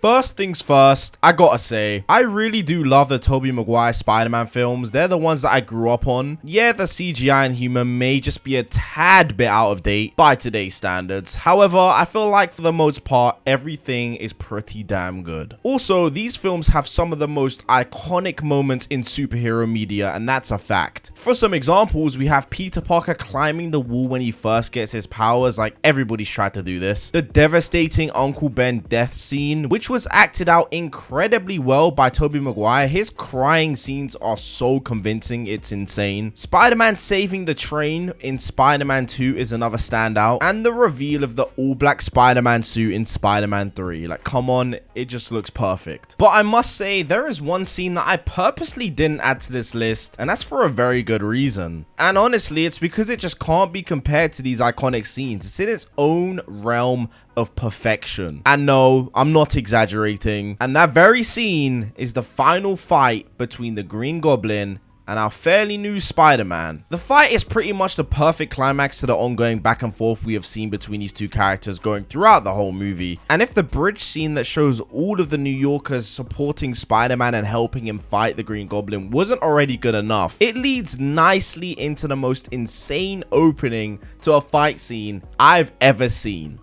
First things first, I gotta say, I really do love the Tobey Maguire Spider-Man films. They're the ones that I grew up on. Yeah, the CGI and humor may just be a tad bit out of date by today's standards. However, I feel like for the most part, everything is pretty damn good. Also, these films have some of the most iconic moments in superhero media, and that's a fact. For some examples, we have Peter Parker climbing the wall when he first gets his powers, like everybody's tried to do this. The devastating Uncle Ben death scene, which was acted out incredibly well by Tobey Maguire. His crying scenes are so convincing, it's insane. Spider-Man saving the train in Spider-Man 2 is another standout, and the reveal of the all-black Spider-Man suit in Spider-Man 3. Like, come on, it just looks perfect. But I must say, there is one scene that I purposely didn't add to this list, and that's for a very good reason. And honestly, it's because it just can't be compared to these iconic scenes. It's in its own realm of perfection. And no, I'm not exaggerating. And that very scene is the final fight between the Green Goblin and our fairly new Spider-Man. The fight is pretty much the perfect climax to the ongoing back and forth we have seen between these two characters going throughout the whole movie. And if the bridge scene that shows all of the New Yorkers supporting Spider-Man and helping him fight the Green Goblin wasn't already good enough, it leads nicely into the most insane opening to a fight scene I've ever seen.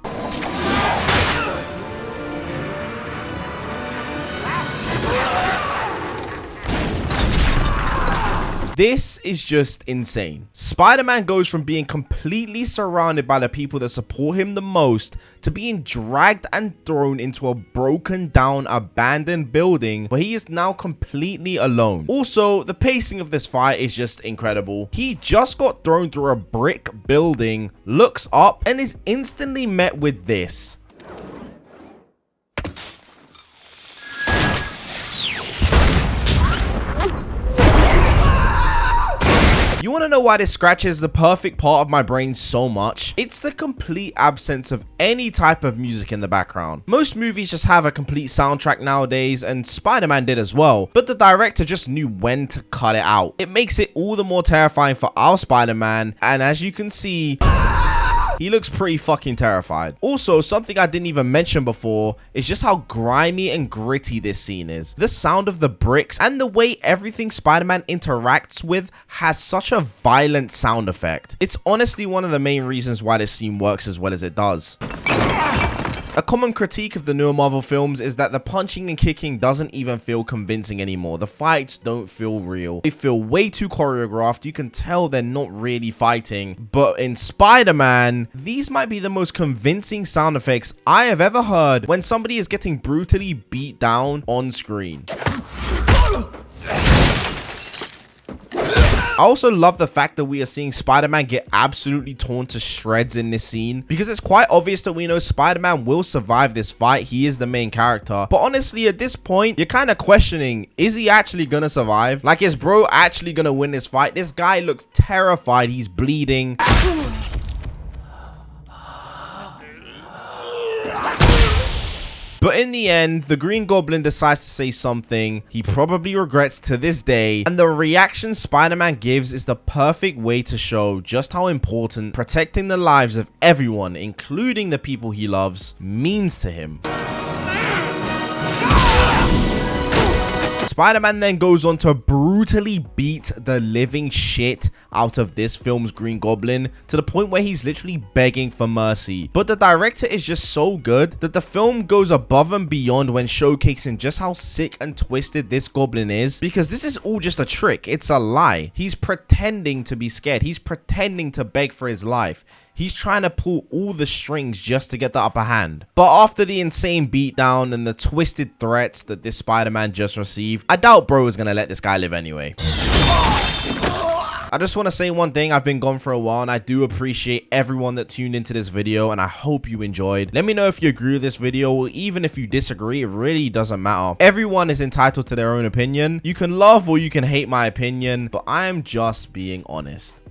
This is just insane. Spider-Man goes from being completely surrounded by the people that support him the most to being dragged and thrown into a broken down, abandoned building where he is now completely alone. Also, the pacing of this fight is just incredible. He just got thrown through a brick building, looks up, and is instantly met with this. You want to know why this scratches the perfect part of my brain so much? It's the complete absence of any type of music in the background. Most movies just have a complete soundtrack nowadays, and Spider-Man did as well, but the director just knew when to cut it out. It makes it all the more terrifying for our Spider-Man, and as you can see, he looks pretty fucking terrified. Also, something I didn't even mention before is just how grimy and gritty this scene is. The sound of the bricks and the way everything Spider-Man interacts with has such a violent sound effect. It's honestly one of the main reasons why this scene works as well as it does. A common critique of the newer Marvel films is that the punching and kicking doesn't even feel convincing anymore. The fights don't feel real. They feel way too choreographed. You can tell they're not really fighting. But in Spider-Man, these might be the most convincing sound effects I have ever heard when somebody is getting brutally beat down on screen. I also love the fact that we are seeing Spider-Man get absolutely torn to shreds in this scene, because it's quite obvious that we know Spider-Man will survive this fight. He is the main character. But honestly, at this point, you're kind of questioning, is he actually gonna survive? Like, is bro actually gonna win this fight? This guy looks terrified. He's bleeding. But in the end, the Green Goblin decides to say something he probably regrets to this day, and the reaction Spider-Man gives is the perfect way to show just how important protecting the lives of everyone, including the people he loves, means to him. Spider-Man then goes on to brutally beat the living shit out of this film's Green Goblin to the point where he's literally begging for mercy. But the director is just so good that the film goes above and beyond when showcasing just how sick and twisted this Goblin is, because this is all just a trick. It's a lie. He's pretending to be scared. He's pretending to beg for his life. He's trying to pull all the strings just to get the upper hand. But after the insane beatdown and the twisted threats that this Spider-Man just received, I doubt bro is gonna let this guy live anyway. I just want to say one thing. I've been gone for a while, and I do appreciate everyone that tuned into this video, and I hope you enjoyed. Let me know if you agree with this video, or even if you disagree. It really doesn't matter. Everyone is entitled to their own opinion. You can love or you can hate my opinion, but I am just being honest.